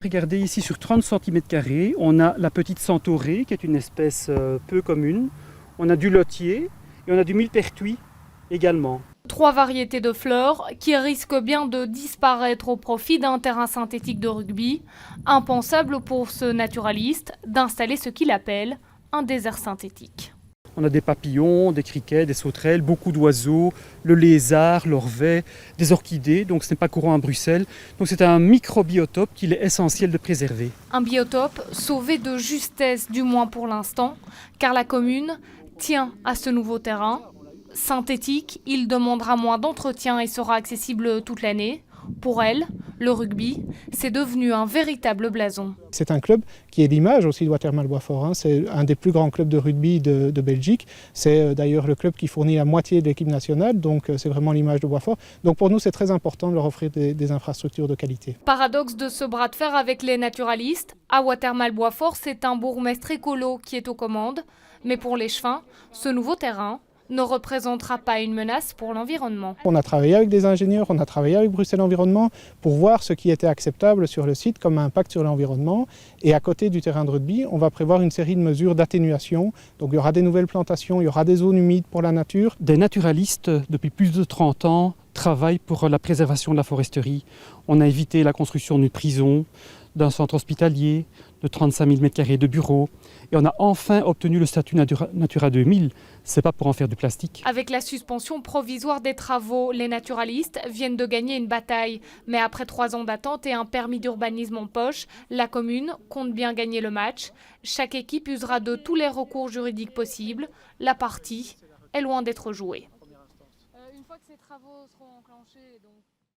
Regardez ici sur 30 cm², on a la petite centaurée qui est une espèce peu commune. On a du lotier et on a du millepertuis également. 3 variétés de fleurs qui risquent bien de disparaître au profit d'un terrain synthétique de rugby. Impensable pour ce naturaliste d'installer ce qu'il appelle un désert synthétique. On a des papillons, des criquets, des sauterelles, beaucoup d'oiseaux, le lézard, l'orvet, des orchidées, donc ce n'est pas courant à Bruxelles. Donc c'est un microbiotope qu'il est essentiel de préserver. Un biotope sauvé de justesse, du moins pour l'instant, car la commune tient à ce nouveau terrain. Synthétique, il demandera moins d'entretien et sera accessible toute l'année. Pour elle, le rugby, c'est devenu un véritable blason. C'est un club qui est l'image aussi de Watermal-Boisfort. C'est un des plus grands clubs de rugby de Belgique. C'est d'ailleurs le club qui fournit la moitié de l'équipe nationale, donc c'est vraiment l'image de Boisfort. Donc pour nous, c'est très important de leur offrir des infrastructures de qualité. Paradoxe de ce bras de fer avec les naturalistes, à Watermal-Boisfort, c'est un bourgmestre écolo qui est aux commandes. Mais pour les Chevins, ce nouveau terrain ne représentera pas une menace pour l'environnement. On a travaillé avec des ingénieurs, on a travaillé avec Bruxelles Environnement pour voir ce qui était acceptable sur le site comme impact sur l'environnement. Et à côté du terrain de rugby, on va prévoir une série de mesures d'atténuation. Donc il y aura des nouvelles plantations, il y aura des zones humides pour la nature. Des naturalistes, depuis plus de 30 ans, travaillent pour la préservation de la foresterie. On a évité la construction d'une prison, d'un centre hospitalier, de 35 000 m² de bureaux. Et on a enfin obtenu le statut Natura 2000. C'est pas pour en faire du plastique. Avec la suspension provisoire des travaux, les naturalistes viennent de gagner une bataille. Mais après 3 ans d'attente et un permis d'urbanisme en poche, la commune compte bien gagner le match. Chaque équipe usera de tous les recours juridiques possibles. La partie est loin d'être jouée. Une fois que ces travaux seront enclenchés, donc